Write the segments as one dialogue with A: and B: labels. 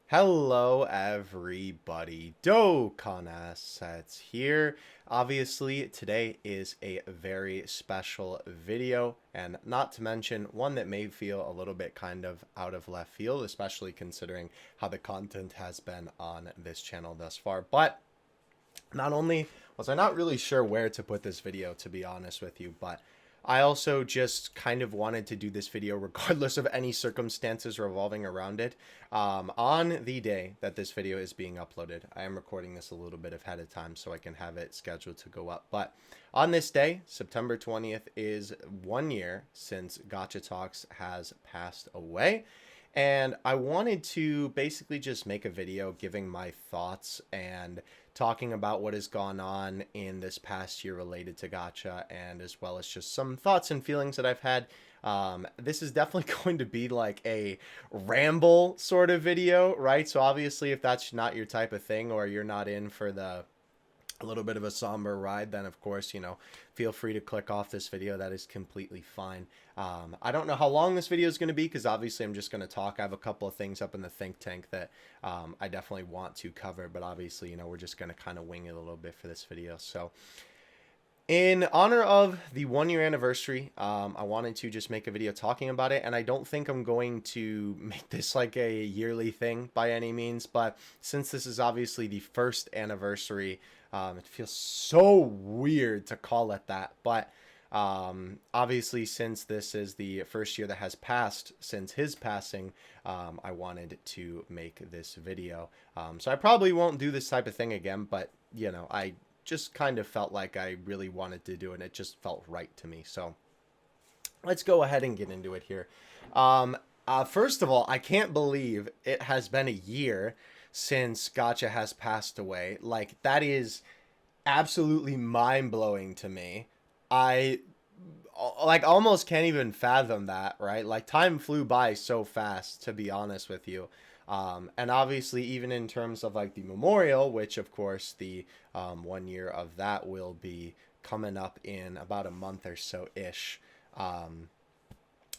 A: Hello everybody, Dokkan Assets here. Obviously, today is a very special video, and not to mention one that may feel a little bit kind of out of left field, especially considering how the content has been on this channel thus far. But not only was I not really sure where to put this video, to be honest with you, but I also just kind of wanted to do this video regardless of any circumstances revolving around it. On the day that this video is being uploaded, I am recording this a little bit ahead of time so I can have it scheduled to go up. But on this day, September 20th, is 1 year since Gacha Talks has passed away. And I wanted to basically just make a video giving my thoughts and talking about what has gone on in this past year related to Gacha, and as well as just some thoughts and feelings that I've had. This is definitely going to be like a ramble sort of video, right? So obviously if that's not your type of thing, or you're not in for the a little bit of a somber ride, then of course, feel free to click off this video. That is completely fine. I don't know how long this video is going to be, because obviously I'm just going to talk. I have a couple of things up in the think tank that I definitely want to cover, but obviously, we're just going to kind of wing it a little bit for this video. So in honor of the 1 year anniversary, I wanted to just make a video talking about it, and I don't think I'm going to make this like a yearly thing by any means, but since this is obviously the first anniversary, it feels so weird to call it that, but obviously since this is the first year that has passed since his passing, I wanted to make this video. So I probably won't do this type of thing again, but I just kind of felt like I really wanted to do it, and it just felt right to me. So let's go ahead and get into it here. First of all, I can't believe it has been a year since Gacha has passed away. Like, that is absolutely mind-blowing to me. I like almost can't even fathom that, right? Like, time flew by so fast, to be honest with you. And obviously, even in terms of like the memorial, which of course the 1 year of that will be coming up in about a month or so ish.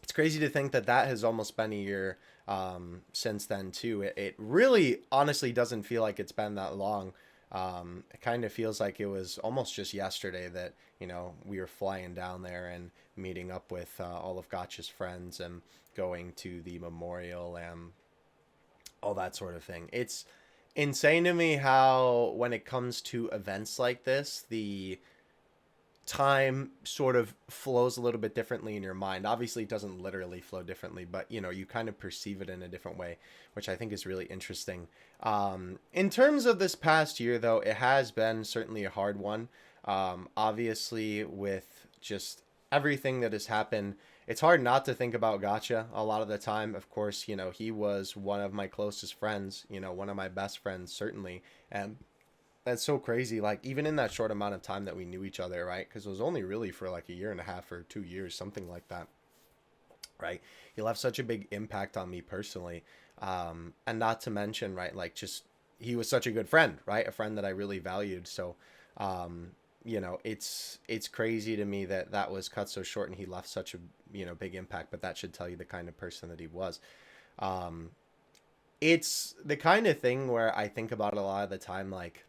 A: It's crazy to think that that has almost been a year since then too. It really honestly doesn't feel like it's been that long. It kind of feels like it was almost just yesterday that we were flying down there and meeting up with all of Gotcha's friends and going to the memorial and all that sort of thing. It's insane to me how when it comes to events like this, the time sort of flows a little bit differently in your mind. Obviously, it doesn't literally flow differently, but you kind of perceive it in a different way, which I think is really interesting. In terms of this past year, though, it has been certainly a hard one. Obviously, with just everything that has happened, it's hard not to think about Gacha a lot of the time. Of course, he was one of my closest friends, one of my best friends, certainly. And that's so crazy. Like, even in that short amount of time that we knew each other, right? Because it was only really for like a year and a half or 2 years, something like that, right? He left such a big impact on me personally. And not to mention, right, like just he was such a good friend, right? A friend that I really valued. So, it's crazy to me that that was cut so short and he left such a, big impact. But that should tell you the kind of person that he was. It's the kind of thing where I think about it a lot of the time, like,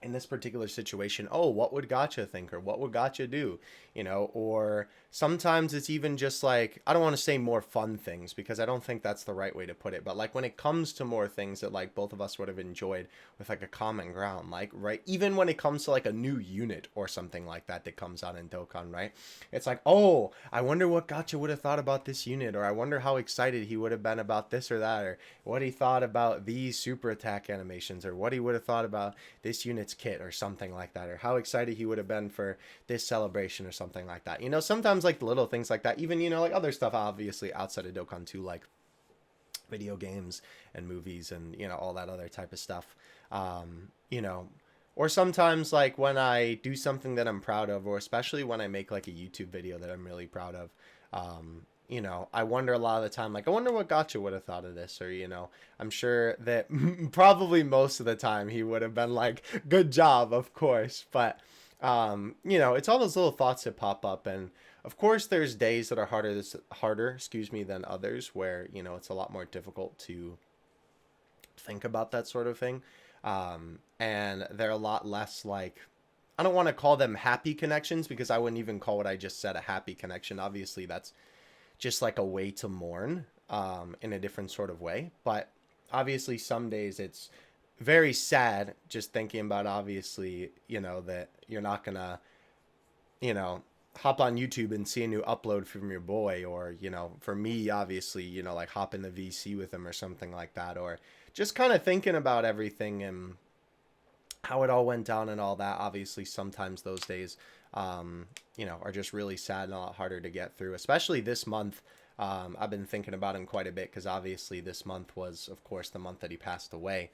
A: in this particular situation, oh, what would Gacha think, or what would Gacha do, or sometimes it's even just like, I don't want to say more fun things because I don't think that's the right way to put it, but like when it comes to more things that like both of us would have enjoyed with like a common ground, like, right, even when it comes to like a new unit or something like that that comes out in Dokkan, right, it's like, oh, I wonder what Gacha would have thought about this unit, or I wonder how excited he would have been about this or that, or what he thought about these super attack animations, or what he would have thought about this unit's kit or something like that, or how excited he would have been for this celebration or something like that. Sometimes like the little things like that, even like other stuff obviously outside of Dokkan too, like video games and movies and all that other type of stuff. You know or sometimes like when I do something that I'm proud of, or especially when I make like a YouTube video that I'm really proud of, I wonder a lot of the time, like, I wonder what Gotcha would have thought of this, or, I'm sure that probably most of the time he would have been like, good job, of course. But, it's all those little thoughts that pop up. And of course, there's days that are harder, than others where, it's a lot more difficult to think about that sort of thing. And they're a lot less like, I don't want to call them happy connections because I wouldn't even call what I just said a happy connection. Obviously, that's just like a way to mourn in a different sort of way. But obviously, some days it's very sad just thinking about, obviously, that you're not going to, you know, hop on YouTube and see a new upload from your boy, or, for me, obviously, like hop in the VC with him or something like that, or just kind of thinking about everything and how it all went down and all that. Obviously, sometimes those days, are just really sad and a lot harder to get through, especially this month. I've been thinking about him quite a bit because obviously this month was, of course, the month that he passed away.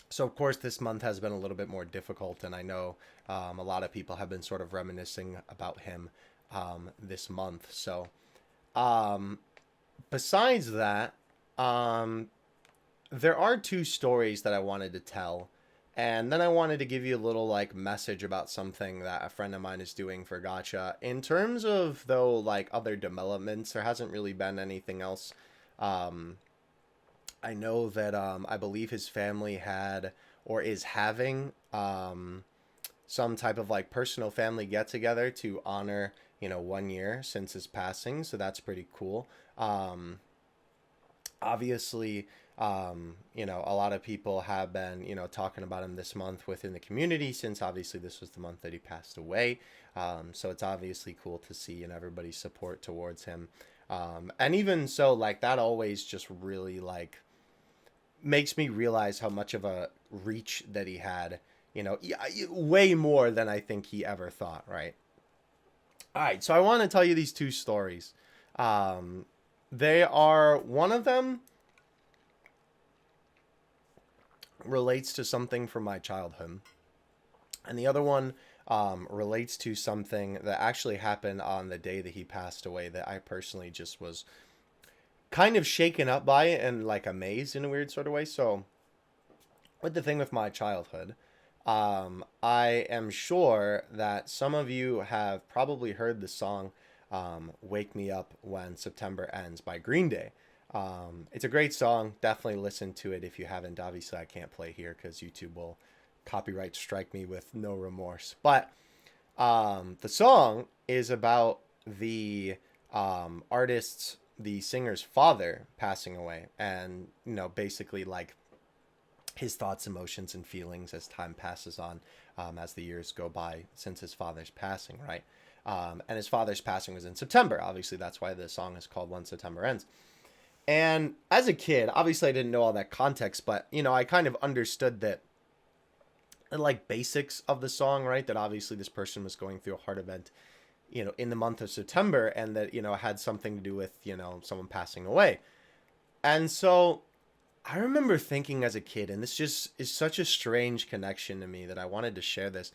A: So, of course, this month has been a little bit more difficult, and I know a lot of people have been sort of reminiscing about him this month. So, besides that, there are two stories that I wanted to tell, and then I wanted to give you a little like message about something that a friend of mine is doing for Gacha. In terms of though like other developments, there hasn't really been anything else. I know that I believe his family had or is having some type of like personal family get together to honor 1 year since his passing, so that's pretty cool. Obviously, a lot of people have been, talking about him this month within the community since obviously this was the month that he passed away. So it's obviously cool to see everybody's support towards him. And even so, like that always just really like makes me realize how much of a reach that he had, way more than I think he ever thought, right? All right, so I want to tell you these two stories. They are, one of them relates to something from my childhood, and the other one relates to something that actually happened on the day that he passed away that I personally just was kind of shaken up by it and like amazed in a weird sort of way. So with the thing with my childhood, I am sure that some of you have probably heard the song Wake Me Up When September Ends by Green Day. It's a great song. Definitely listen to it if you haven't. Obviously, I can't play here because YouTube will copyright strike me with no remorse. But the song is about the artist's, the singer's father passing away, and basically like his thoughts, emotions, and feelings as time passes on, as the years go by since his father's passing, right? And his father's passing was in September. Obviously, that's why the song is called When September Ends. And as a kid, obviously I didn't know all that context, but I kind of understood that, like, basics of the song, right? That obviously this person was going through a heart event, in the month of September, and that, had something to do with, someone passing away. And so I remember thinking as a kid, and this just is such a strange connection to me that I wanted to share this.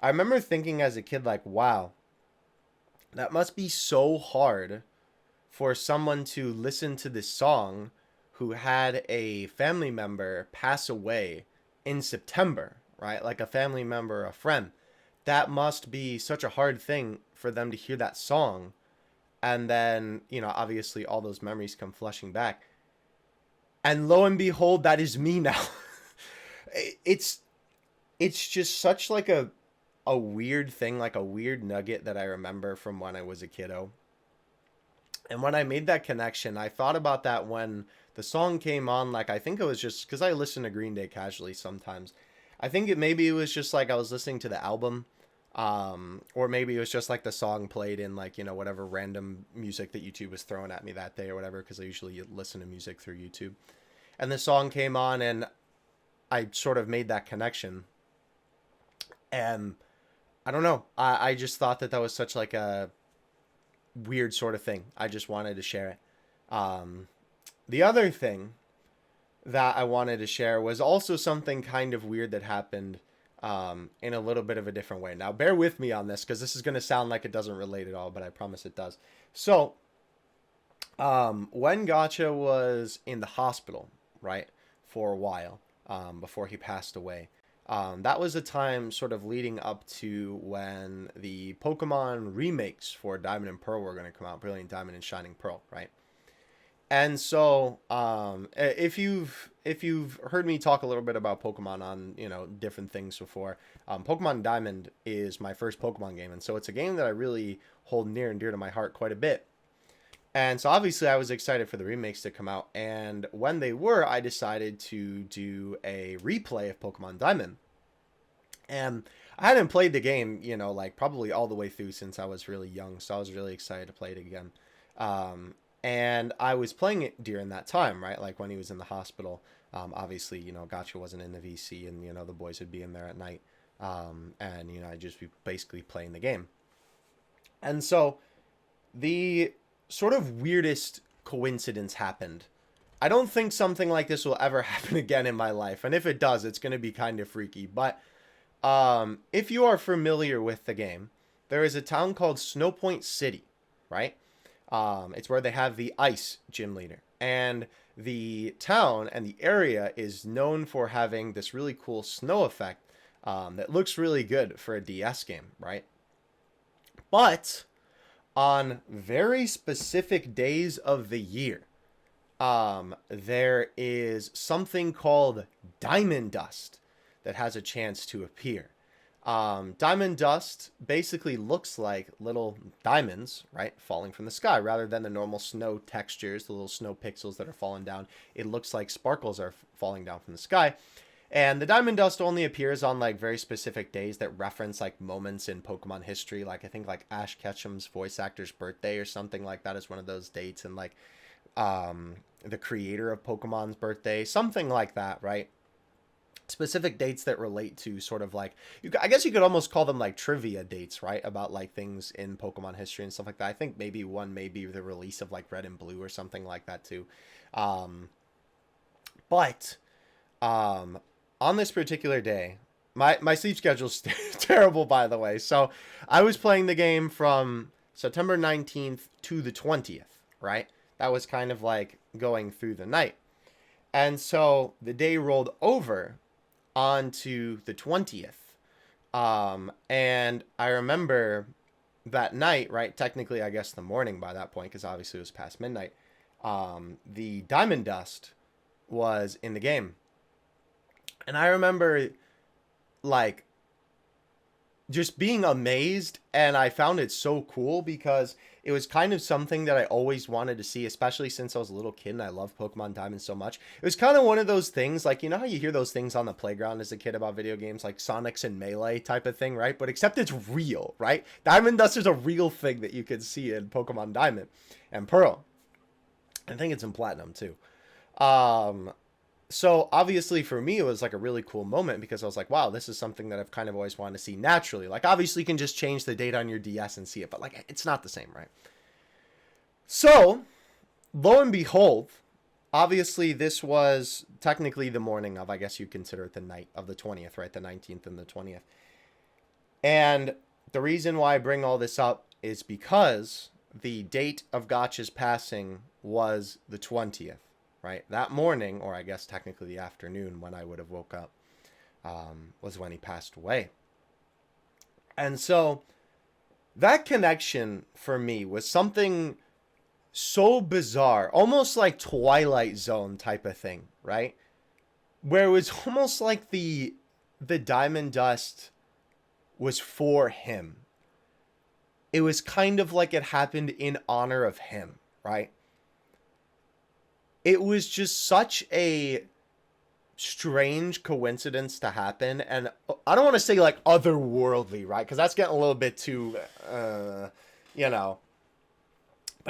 A: I remember thinking as a kid, like, wow, that must be so hard for someone to listen to this song who had a family member pass away in September, right? Like a family member, a friend. That must be such a hard thing for them to hear that song. And then, obviously all those memories come flushing back. And lo and behold, that is me now. it's just such like a weird thing, like a weird nugget that I remember from when I was a kiddo. And when I made that connection, I thought about that when the song came on. Like, I think it was just because I listen to Green Day casually sometimes. I think maybe it was just like I was listening to the album, or maybe it was just like the song played in like, whatever random music that YouTube was throwing at me that day or whatever, because I usually listen to music through YouTube. And the song came on and I sort of made that connection. And I don't know. I just thought that was such like a weird sort of thing. I just wanted to share it. The other thing that I wanted to share was also something kind of weird that happened in a little bit of a different way. Now, bear with me on this because this is going to sound like it doesn't relate at all, but I promise it does. So, when Gacha was in the hospital, right, for a while, before he passed away, that was a time sort of leading up to when the Pokemon remakes for Diamond and Pearl were going to come out, Brilliant Diamond and Shining Pearl, right? And so, if you've heard me talk a little bit about Pokemon on different things before, Pokemon Diamond is my first Pokemon game, and so it's a game that I really hold near and dear to my heart quite a bit. And so obviously I was excited for the remakes to come out, and when they were, I decided to do a replay of Pokemon Diamond. And I hadn't played the game, like probably all the way through since I was really young, so I was really excited to play it again. Um, and I was playing it during that time, right? Like when he was in the hospital. Obviously, Gacha wasn't in the VC, and the boys would be in there at night, and I'd just be basically playing the game. And so the sort of weirdest coincidence happened. I don't think something like this will ever happen again in my life, and if it does, it's going to be kind of freaky. But if you are familiar with the game, there is a town called Snowpoint City, right? It's where they have the ice gym leader. And the town and the area is known for having this really cool snow effect that looks really good for a DS game, right? But on very specific days of the year, there is something called diamond dust that has a chance to appear. Diamond dust basically looks like little diamonds, right, falling from the sky rather than the normal snow textures, the little snow pixels that are falling down. It looks like sparkles are falling down from the sky. And the diamond dust only appears on like very specific days that reference like moments in Pokemon history. Like I think like Ash Ketchum's voice actor's birthday or something like that is one of those dates, and like the creator of Pokemon's birthday, something like that, right? Specific dates that relate to sort of like I guess you could almost call them like trivia dates, right? About like things in Pokemon history and stuff like that. I think maybe one may be the release of like Red and Blue or something like that too. But on this particular day, my sleep schedule's terrible, by the way. So I was playing the game from September 19th to the 20th, right? That was kind of like going through the night. And so the day rolled over onto the 20th. And I remember that night, right? Technically, I guess the morning by that point, because obviously it was past midnight. The diamond dust was in the game. And I remember like just being amazed, and I found it so cool because it was kind of something that I always wanted to see, especially since I was a little kid and I loved Pokemon Diamond so much. It was kind of one of those things, like, how you hear those things on the playground as a kid about video games, like Sonics and Melee type of thing, right? But except it's real, right? Diamond Dust is a real thing that you could see in Pokemon Diamond and Pearl. I think it's in Platinum too. So obviously for me, it was like a really cool moment because I was like, wow, this is something that I've kind of always wanted to see naturally. Like obviously you can just change the date on your DS and see it, but like it's not the same, right? So lo and behold, obviously this was technically the morning of, I guess you'd consider it the night of the 20th, right? The 19th and the 20th. And the reason why I bring all this up is because the date of Gotcha's passing was the 20th. Right, that morning, or I guess technically the afternoon when I would have woke up, was when he passed away. And so that connection for me was something so bizarre, almost like Twilight Zone type of thing, right? Where it was almost like the diamond dust was for him. It was kind of like it happened in honor of him, right? It was just such a strange coincidence to happen, and I don't want to say like otherworldly, right? Because that's getting a little bit too, but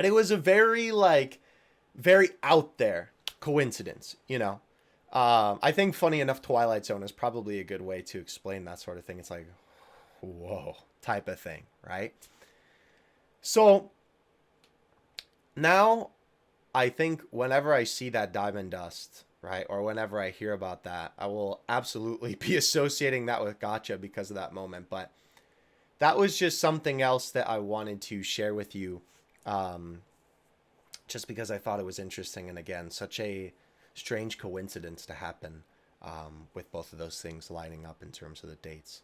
A: it was a very like very out there coincidence, I think funny enough, Twilight Zone is probably a good way to explain that sort of thing. It's like, whoa, type of thing, right? So now I think whenever I see that diamond dust, right, or whenever I hear about that, I will absolutely be associating that with Gacha because of that moment. But that was just something else that I wanted to share with you, just because I thought it was interesting. And again, such a strange coincidence to happen with both of those things lining up in terms of the dates.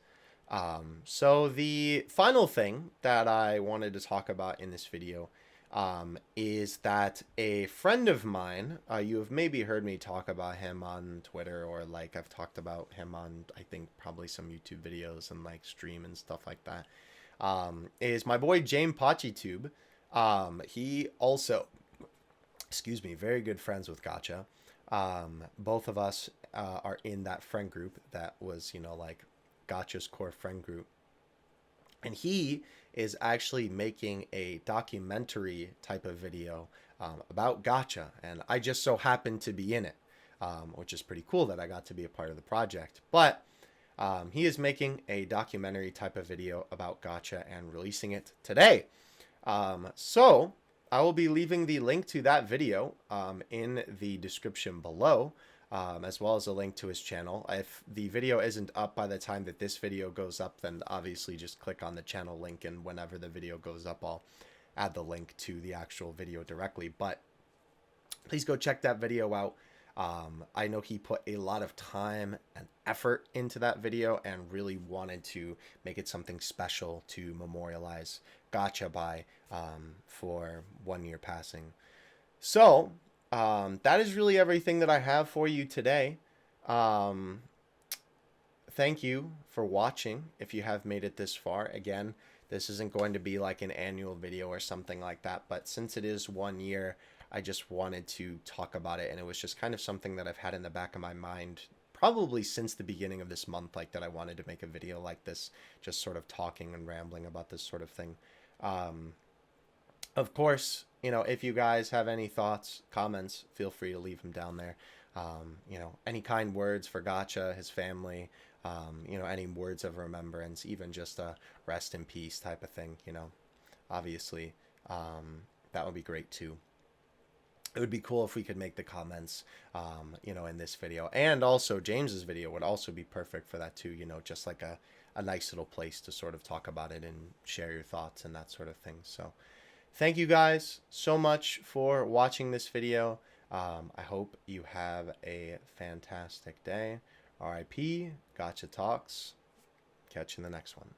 A: So the final thing that I wanted to talk about in this video is that a friend of mine, you have maybe heard me talk about him on Twitter, or like I've talked about him on, I think, probably some YouTube videos and like stream and stuff like that, is my boy James PachiTube. He also, excuse me, very good friends with Gacha. Both of us are in that friend group that was, like Gacha's core friend group. And he is actually making a documentary type of video about Gacha. And I just so happened to be in it, which is pretty cool that I got to be a part of the project. But he is making a documentary type of video about Gacha and releasing it today. So I will be leaving the link to that video in the description below, as well as a link to his channel. If the video isn't up by the time that this video goes up, then obviously just click on the channel link, and whenever the video goes up, I'll add the link to the actual video directly. But please go check that video out. I know he put a lot of time and effort into that video and really wanted to make it something special to memorialize Gacha by for 1 year passing. So that is really everything that I have for you today. Thank you for watching if you have made it this far. Again, this isn't going to be like an annual video or something like that, but since it is 1 year, I just wanted to talk about it, and it was just kind of something that I've had in the back of my mind probably since the beginning of this month, like that I wanted to make a video like this, just sort of talking and rambling about this sort of thing. Of course, if you guys have any thoughts, comments, feel free to leave them down there. Any kind words for Gacha, his family, any words of remembrance, even just a rest in peace type of thing, obviously, that would be great too. It would be cool if we could make the comments, in this video. And also, James's video would also be perfect for that too, just like a nice little place to sort of talk about it and share your thoughts and that sort of thing. So thank you guys so much for watching this video. I hope you have a fantastic day. RIP, Gacha Talks. Catch you in the next one.